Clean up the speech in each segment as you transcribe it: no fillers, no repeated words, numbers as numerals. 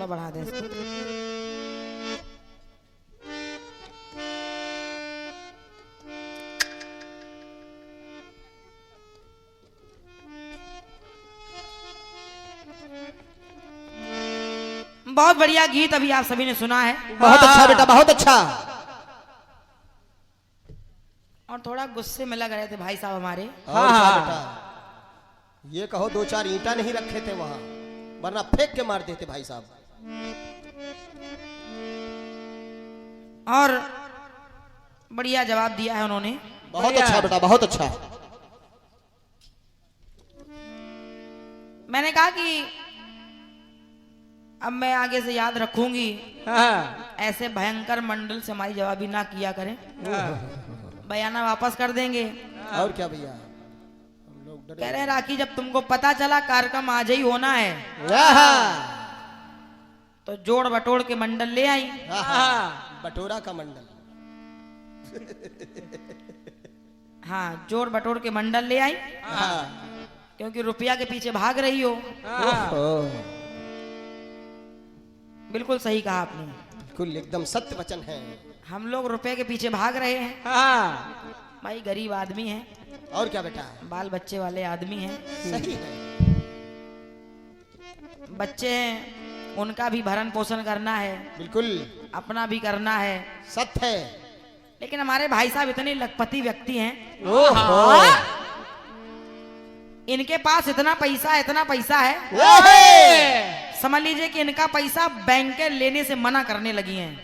थोड़ा बढ़ा दे इसको। बहुत बढ़िया गीत अभी आप सभी ने सुना है। बहुत अच्छा बेटा, बहुत अच्छा। और थोड़ा गुस्से में लग रहे थे भाई साहब हमारे। और क्या बेटा, ये कहो 2-4 ईंटा नहीं रखे थे वहां, वरना फेंक के मार देते भाई साहब। और बढ़िया जवाब दिया है उन्होंने। बहुत अच्छा बेटा, बहुत अच्छा। मैंने कहा कि अब मैं आगे से याद रखूंगी, ऐसे भयंकर मंडल से हमारी जवाबी ना किया करें, बयाना वापस कर देंगे। और क्या भैया, हम लोग कह रहे हैं राखी जब तुमको पता चला कार्यक्रम आज ही होना है तो जोड़ बटोड़ के मंडल ले आई। बटोरा का मंडल। हाँ, जोड़ बटोड़ के मंडल ले आई, क्योंकि रुपया के पीछे भाग रही हो। बिल्कुल सही कहा आपने, बिल्कुल एकदम सत्य वचन है। हम लोग रुपए के पीछे भाग रहे हैं। भाई गरीब आदमी हैं, और क्या बेटा, बाल बच्चे वाले आदमी हैं, सही है। बच्चे हैं, उनका भी भरण पोषण करना है, बिल्कुल अपना भी करना है। सत्य है। लेकिन हमारे भाई साहब इतने लखपति व्यक्ति हैं, इनके पास इतना पैसा है, समझ लीजिए कि इनका पैसा बैंक के लेने से मना करने लगी हैं।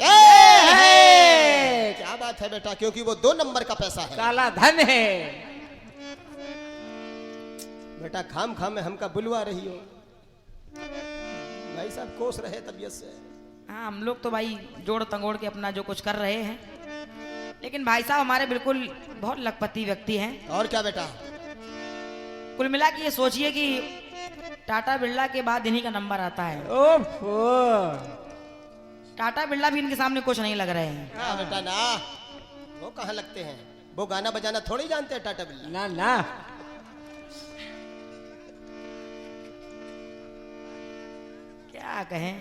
क्या बात है बेटा, क्योंकि वो 2 नंबर का पैसा है, काला धन है। बेटा खाम खाम में हमका बुलवा रही हो, भाई साहब कोस रहे तबीयत से। हाँ, हम लोग तो भाई जोड़ तंगोड़ के अपना जो कुछ कर रहे हैं, लेकिन भाई साहब हमारे बिल्कुल बहुत लखपति व्यक्ति हैं। और क्या बेटा, कुल मिला के ये सोचिए कि टाटा बिरला के बाद इन्हीं का नंबर आता है। टाटा बिरला भी इनके सामने कुछ नहीं लग रहे हैं। हाँ बेटा ना, वो कहाँ लगते हैं, वो गाना बजाना थोड़ी जानते हैं टाटा बिरला। ना ना, क्या कहें।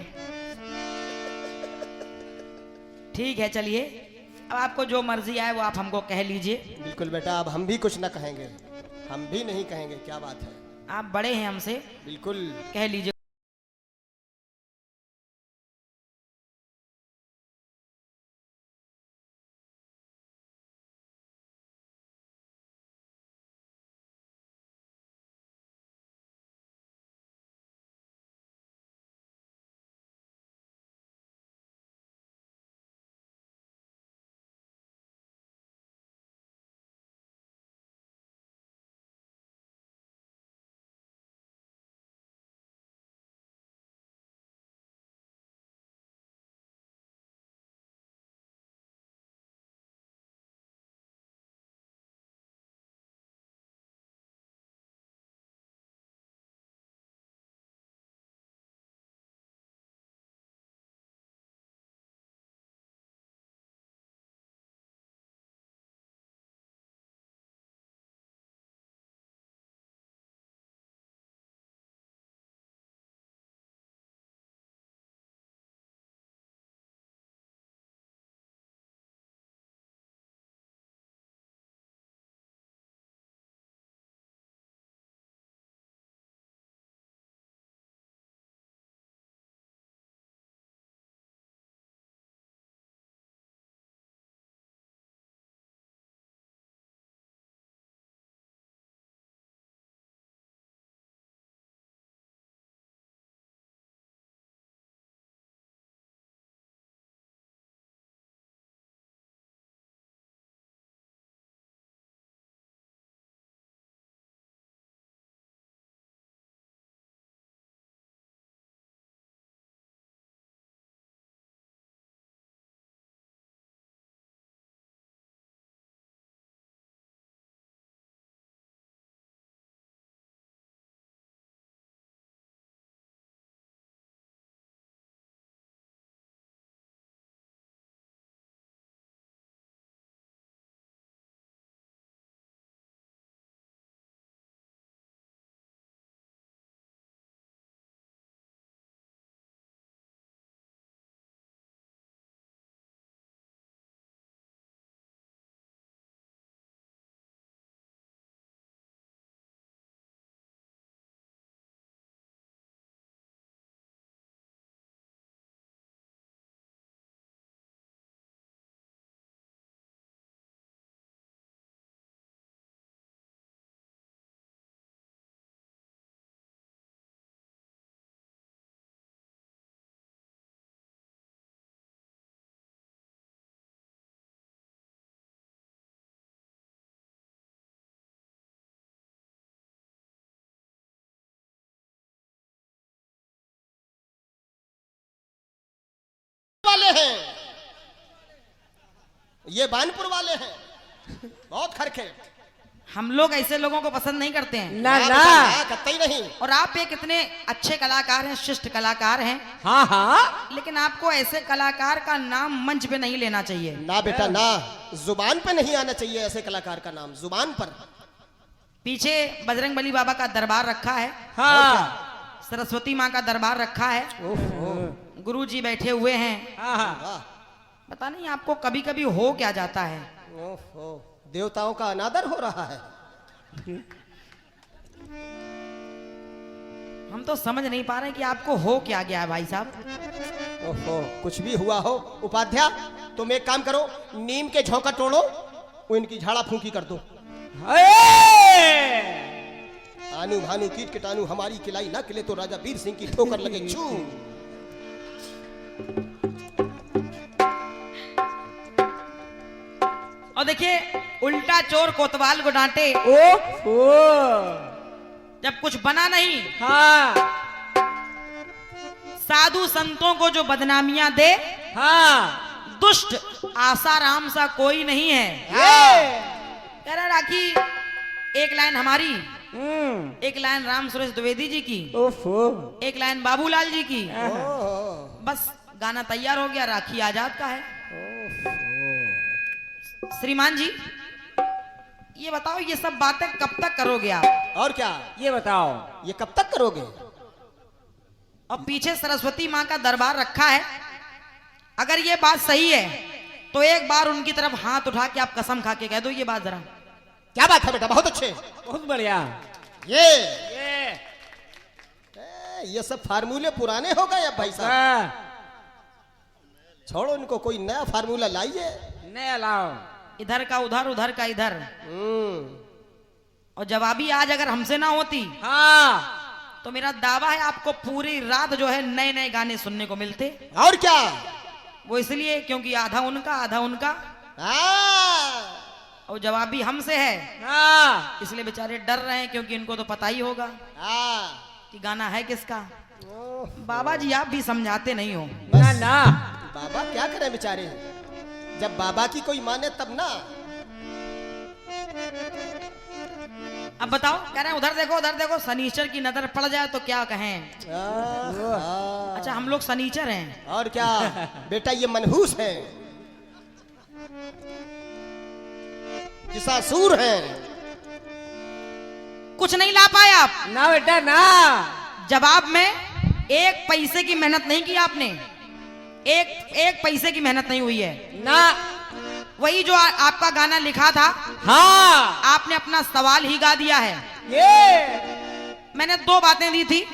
ठीक है, चलिए अब आपको जो मर्जी आए वो आप हमको कह लीजिए। बिल्कुल बेटा, अब हम भी कुछ ना कहेंगे, हम भी नहीं कहेंगे। क्या बात है, आप बड़े हैं हमसे, बिल्कुल कह लीजिए। वाले हैं, ये बानपुर वाले हैं, बहुत खरखे। हम लोग ऐसे लोगों को पसंद नहीं करते हैं। ना ना, कतई नहीं। और आप एक इतने अच्छे कलाकार हैं, शिष्ट कलाकार हैं, हाँ हाँ, लेकिन आपको ऐसे कलाकार का नाम मंच पे नहीं लेना चाहिए। ना बेटा ना, जुबान पे नहीं आना चाहिए ऐसे कलाकार का नाम, जुबान पर। पीछे बजरंगबली बाबा का दरबार रखा है, हाँ, सरस्वती माँ का दरबार रखा है, गुरु जी बैठे हुए हैं। हाँ, वाह, पता नहीं आपको कभी कभी हो क्या जाता है। ओहो, देवताओं का अनादर हो रहा है। हम तो समझ नहीं पा रहे कि आपको हो क्या गया है भाई साहब। ओहो, कुछ भी हुआ हो उपाध्याय, तुम एक काम करो, नीम के झोंका तोड़ो, वो इनकी झाड़ा फूंकी कर दो। आनु भानु कीट कीटाणु हमारी किलाई ना किले तो राजा वीर सिंह की ठोकर लगे छू। और देखिए, उल्टा चोर कोतवाल को डांटे। ओ, जब कुछ बना नहीं, हाँ, साधु संतों को जो बदनामियां दे, हाँ, दुष्ट आसाराम सा कोई नहीं है। ये, कह रहा राखी, एक लाइन हमारी, हम्म, एक लाइन राम सुरेश द्विवेदी जी की, ओफो, एक लाइन बाबूलाल जी की, ओहो, बस गाना तैयार हो गया, राखी आजाद का है। श्रीमान जी, ये बताओ, ये सब बातें कब तक करोगे आप? और क्या, ये बताओ, ये कब तक करोगे? और पीछे सरस्वती माँ का दरबार रखा है, अगर ये बात सही है तो एक बार उनकी तरफ हाथ उठा के आप कसम खा के कह दो ये बात जरा। क्या बात है बेटा, बहुत अच्छे। बहुत बढ़िया, ये ये, ये सब फार्मूले पुराने हो गए अब भाई साहब, हाँ, छोड़ो इनको, कोई नया फार्मूला लाइए। नया लाओ, इधर का उधर, उधर का इधर। हम्म, और जवाबी आज अगर हमसे ना होती हाँ, तो मेरा दावा है आपको पूरी रात जो है नए नए गाने सुनने को मिलते। और क्या, वो इसलिए क्योंकि आधा उनका आधा उनका, हाँ, और जवाबी हमसे है, हाँ, इसलिए बेचारे डर रहे हैं, क्योंकि इनको तो पता ही होगा हाँ, कि गाना है किसका। ओह, बाबा जी आप भी समझाते नहीं हो। ना ना, बाबा क्या करें बेचारे, जब बाबा की कोई माने तब ना। अब बताओ, कह रहे हैं उधर देखो उधर देखो, शनिचर की नजर पड़ जाए तो क्या कहें। अच्छा, हम लोग शनिचर हैं। और क्या बेटा, ये मनहूस है, जिसासूर है। कुछ नहीं ला पाए आप, ना बेटा ना, जवाब में एक पैसे की मेहनत नहीं की आपने, एक पैसे की मेहनत नहीं हुई है। ना, वही जो आपका गाना लिखा था, हाँ, आपने अपना सवाल ही गा दिया है। ये, मैंने दो बातें दी थी,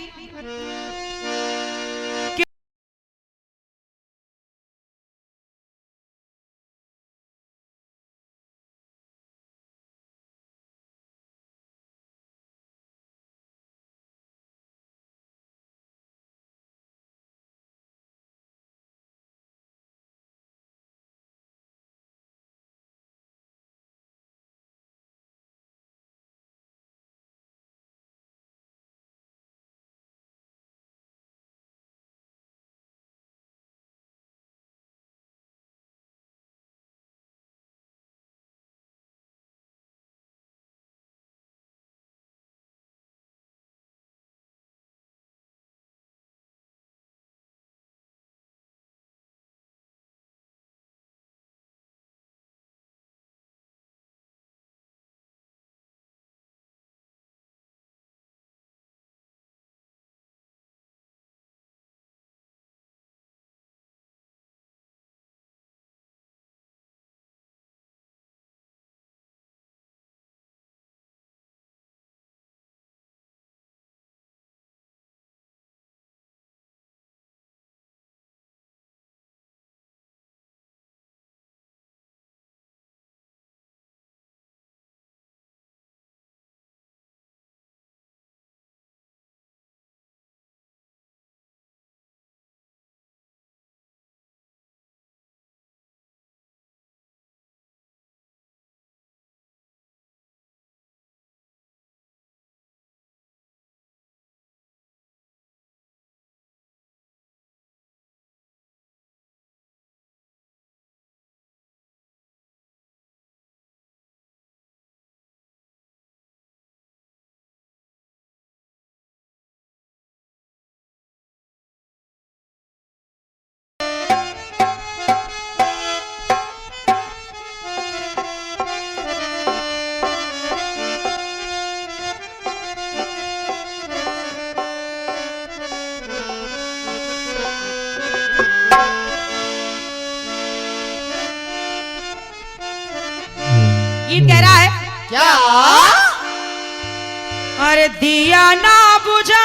ना बुझाया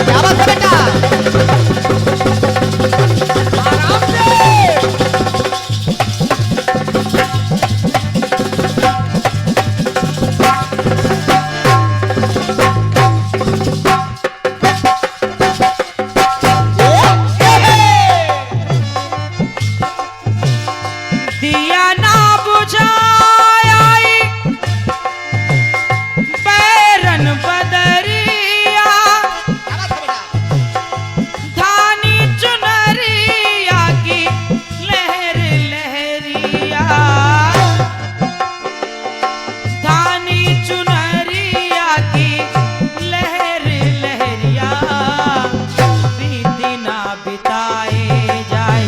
क्या बात है बेटा? आराम से। दिया ना बुझाया बैरन बदरिया क्या बात है बेटा? धानी चुनरिया की लहर लहरिया धानी चुनरिया की लहर लहरिया बीती ना बिताए जाए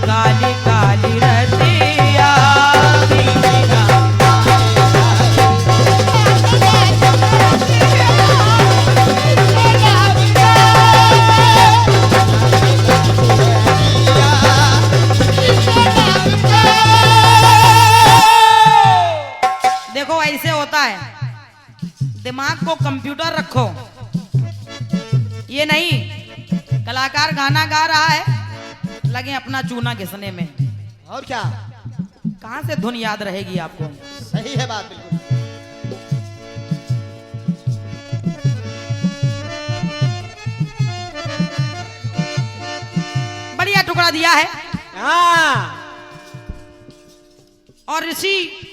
काली काली रतिया बीती ना देखो ऐसे होता है, दिमाग को कंप्यूटर रखो। ये नहीं कलाकार गाना गा रहा है लगे अपना चूना घिसने में, और क्या? कहां से धुन याद रहेगी आपको। सही है बात बिल्कुल। बढ़िया टुकड़ा दिया है। हाँ और ऋषि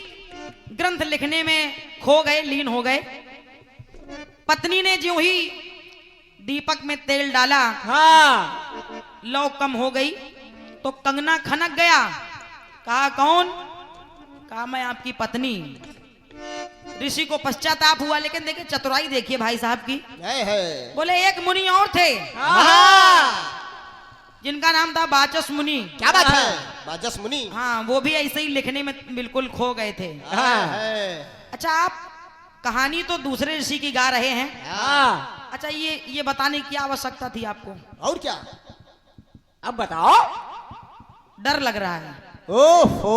ग्रंथ लिखने में खो गए, लीन हो गए। पत्नी ने ज्यों ही दीपक में तेल डाला, हाँ लौ कम हो गई तो कंगना खनक गया। कहा कौन? कहा मैं आपकी पत्नी। ऋषि को पश्चाताप हुआ, लेकिन देखिए चतुराई देखिए भाई साहब की। है। बोले एक मुनि और थे हाँ जिनका नाम था बाचस मुनि। क्या बात है? बाजस मुनि। हाँ, वो भी ऐसे ही लिखने में बिल्कुल खो गए थे। है। अच्छा, आप कहानी तो दूसरे ऋषि की गा रहे हैं। हाँ अच्छा, ये बताने की आवश्यकता थी आपको? और क्या? अब बताओ। डर लग रहा है, ओहो।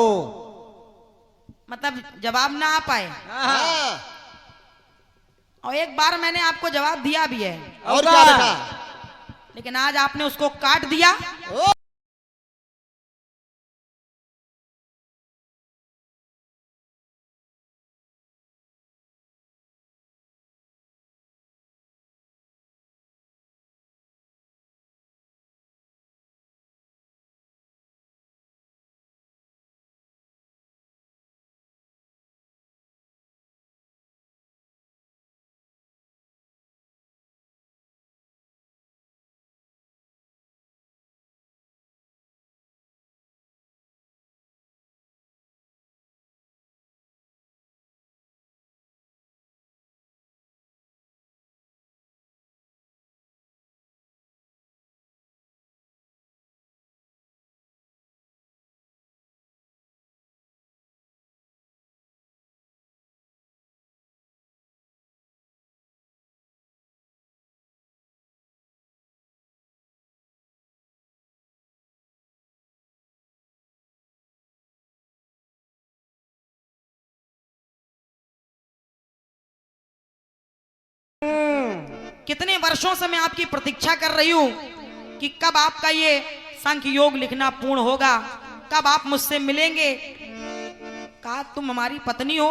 मतलब जवाब ना आ पाए। हाँ। और एक बार मैंने आपको जवाब दिया भी है, और क्या बेटा? लेकिन आज आपने उसको काट दिया। ओ, कितने वर्षों से मैं आपकी प्रतीक्षा कर रही हूं कि कब आपका ये सांख्य योग लिखना पूर्ण होगा, कब आप मुझसे मिलेंगे। कहा तुम हमारी पत्नी हो?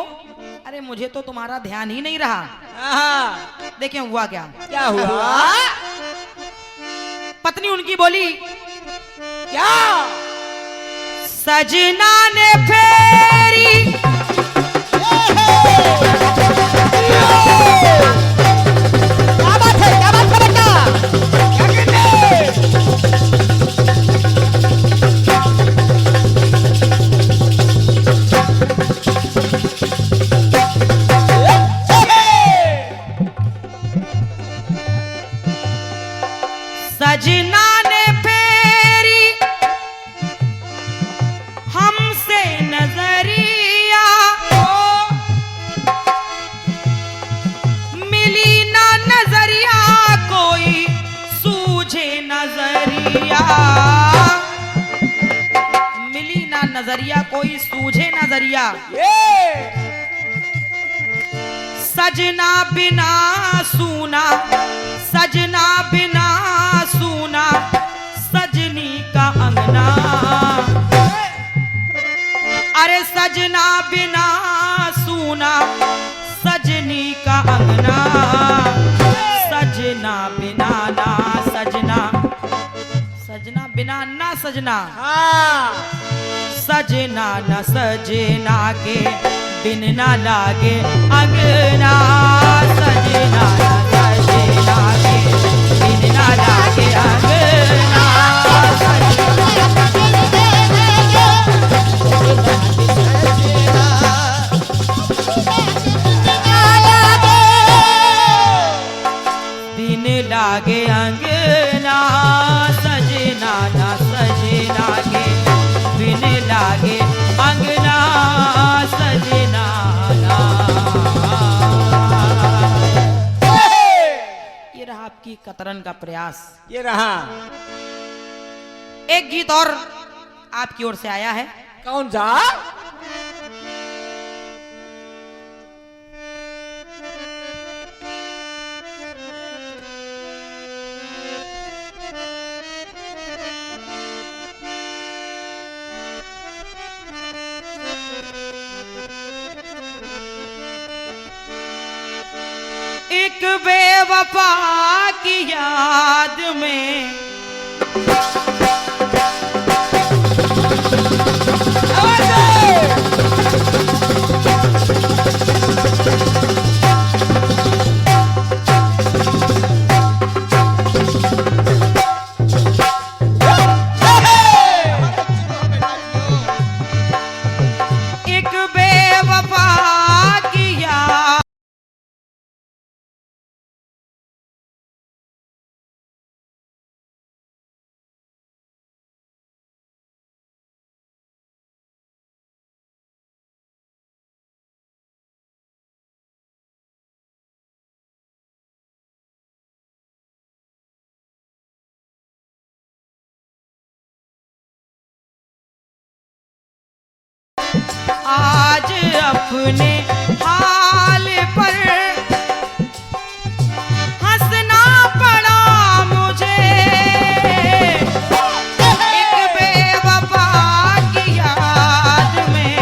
अरे मुझे तो तुम्हारा ध्यान ही नहीं रहा। हाँ देखें हुआ क्या। क्या हुआ? पत्नी उनकी बोली, क्या? सजना ने फेरी क्या बात है? क्या बात है बेटा? क्या कहते? सजना ने फेरी हमसे नजरिया नजरिया कोई सूझे नजरिया। ये सजना बिना सूना, सजना बिना सूना, सजनी का अंगना। अरे सजना बिना सूना, सजनी का अंगना। सजना बिना ना सजना, सजना बिना ना सजना, हाँ सजना न सजना के बिन ना लागे अंगना। सजना न सजना के बिन ना लागे अंगना। बिन लागे अंगना, सजना न सजना के बिन लागे अंगना। सजना ना। ये रहा आपकी कतरन का प्रयास। ये रहा। एक गीत और आपकी ओर से आया है। कौन सा? एक बेवफा की याद में एक बेवफा की याद आज अपने हाल पर हंसना पड़ा मुझे। एक बेवफा की याद में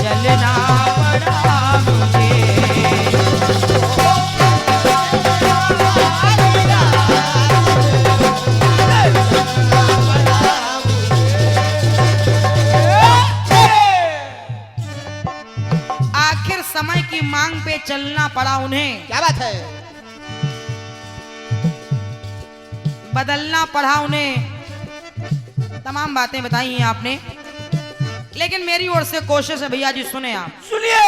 जलना पड़ा मुझे। आखिर समय की मांग पे चलना पड़ा उन्हें, क्या बात है? बदलना पड़ा उन्हें। तमाम बातें बताई हैं आपने, लेकिन मेरी ओर से कोशिश है भैया जी, सुने आप। सुनिए।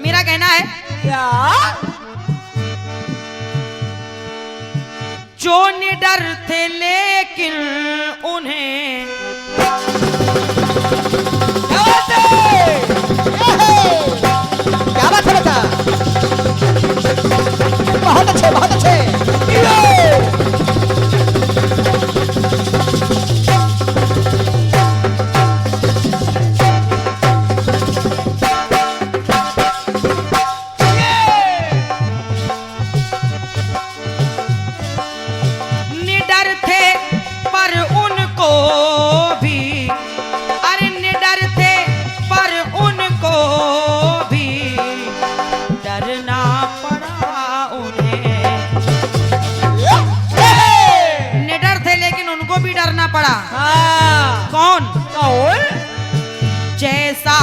मेरा कहना है क्या? जो निडर थे लेकिन उन्हें क्या बात है? क्या बात है बेटा? बहुत अच्छे, बहुत अच्छे। निडर थे पर उनको भी, अरे निडर थे पर उनको भी डरना पड़ा उन्हें। निडर थे लेकिन उनको भी डरना पड़ा। हाँ कौन? कौन? जैसा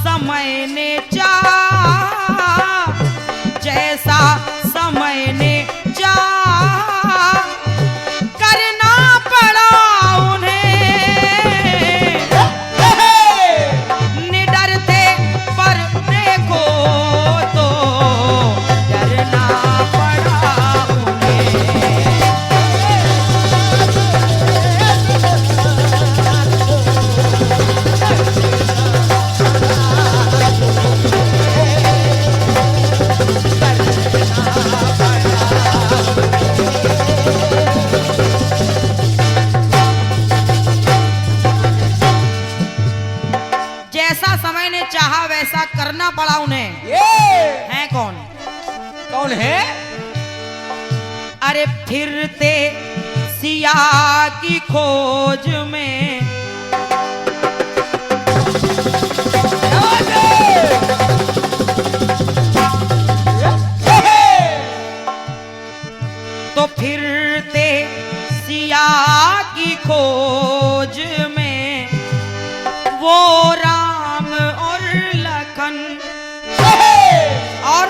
समय ने चाहा, जैसा समय ने चाहा करना पड़ा उन्हें। निडर थे पर देखो तो डरना पड़ा उन्हें। पड़ा उन्हें। ये है कौन? कौन है? अरे फिरते सिया की खोज में, तो फिरते सिया की खोज में वो राम और लखन और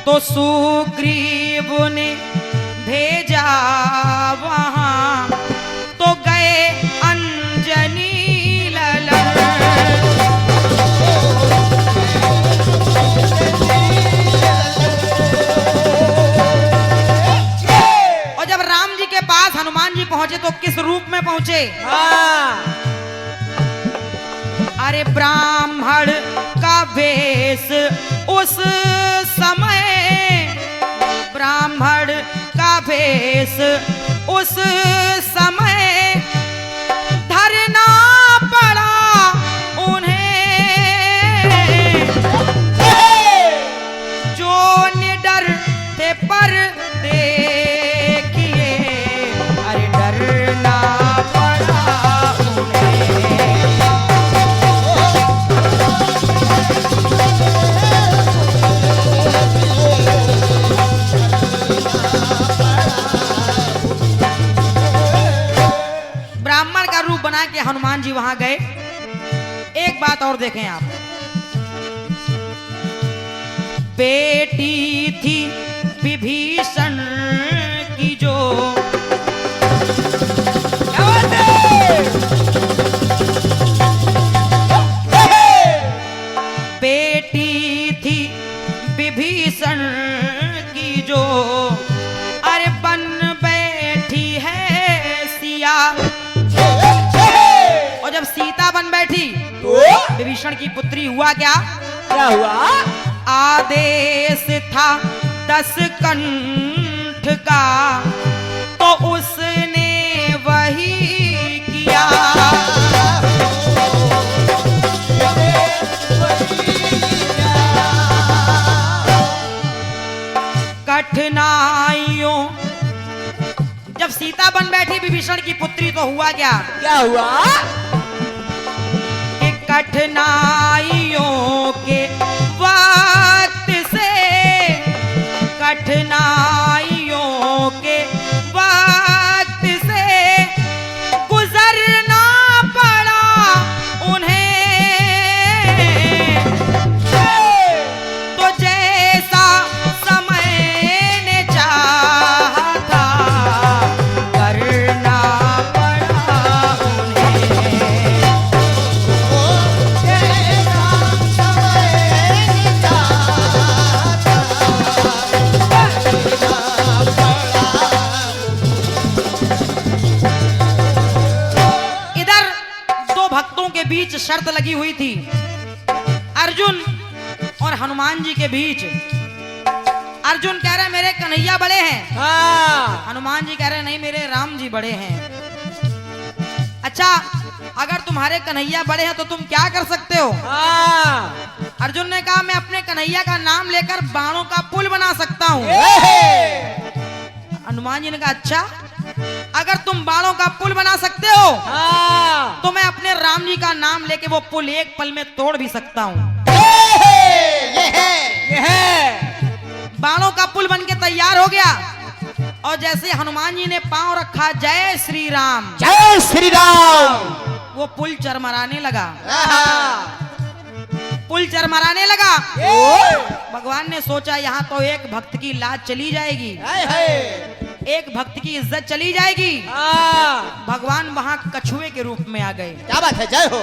तो सुग्रीव ने भेजा वहां, तो गए अंजनी ललन। और जब राम जी के पास हनुमान जी पहुंचे तो किस रूप में पहुंचे? अरे ब्राह्मण का वेश उस समय, ब्राह्मण का वेश उस समय धरना पड़ा उन्हें, जो निडर थे पर देखिए, अरे डरना पड़ा उन्हें। ब्राह्मण का रूप बना के हनुमान जी वहां गए। एक बात और देखें आप, बेटी थी विभीषण की जो, बेटी थी विभीषण की जो, अरे बन बैठी है सिया। और जब सीता बन बैठी तो विभीषण की पुत्री, हुआ क्या? क्या हुआ? आदेश था 10 कंठ का, तो उसने वही किया। कठिनाइयों, जब सीता बन बैठी विभीषण की पुत्री तो हुआ क्या? क्या हुआ? कि कठिनाइयों के वक्त से, कठिनाइयों के वक्त से गुजरना पड़ा उन्हें, तो जैसा समय ने चाहा था करना पड़ा उन्हें। इधर दो भक्तों के बीच शर्त लगी हुई थी, अर्जुन और हनुमान जी के बीच। अर्जुन कह रहे मेरे कन्हैया बड़े हैं, हाँ। हनुमान जी कह रहे नहीं मेरे राम जी बड़े हैं। अच्छा, अगर तुम्हारे कन्हैया बड़े हैं तो तुम क्या कर सकते हो? हाँ। अर्जुन ने कहा मैं अपने कन्हैया का नाम लेकर बाणों का पुल बना सकता हूँ। हनुमान जी ने कहा अच्छा, अगर तुम बाणों का पुल बना सकते हो हाँ। तो मैं अपने राम जी का नाम लेके वो पुल एक पल में तोड़ भी सकता हूँ। ये है। बाणों का पुल बन के तैयार हो गया, और जैसे हनुमान जी ने पांव रखा जय श्री राम, जय श्री राम। वो पुल चरमराने लगा, हाँ। पुल चरमराने लगा। ये। भगवान ने सोचा यहाँ तो एक भक्त की लाज चली जाएगी, एक भक्त की इज्जत चली जाएगी। हाँ। भगवान वहां कछुए के रूप में आ गए, क्या बात है, जय हो।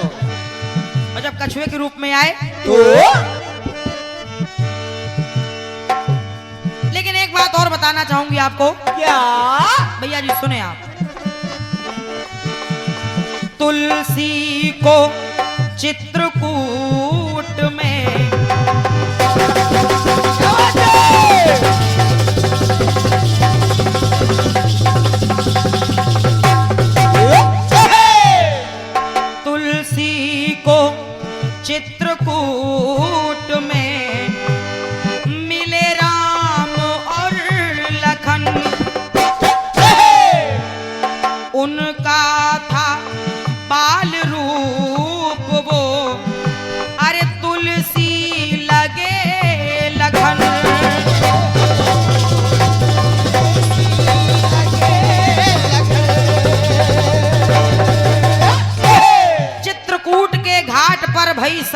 और जब कछुए के रूप में आए तो लेकिन एक बात और बताना चाहूंगी आपको क्या? भैया जी, सुने आप। तुलसी को चित्रकूट में तुलसी को चित्रकूट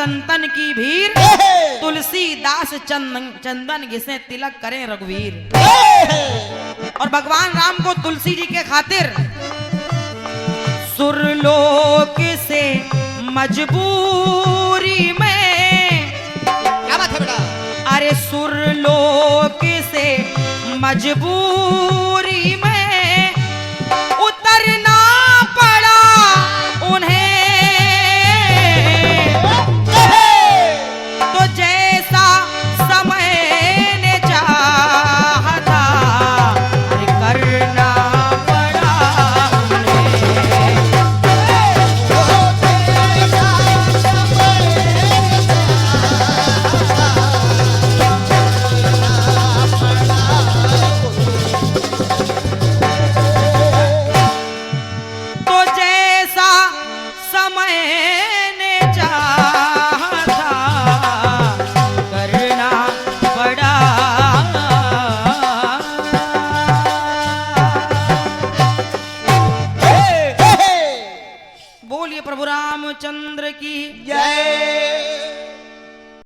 संतन की भीड़, हे! तुलसीदास चंदन घिसे तिलक करें रघुवीर। हे! और भगवान राम को तुलसी जी के खातिर सुरलोक से मजबूरी में, क्या बात है बेटा? अरे सुरलोक से मजबूरी में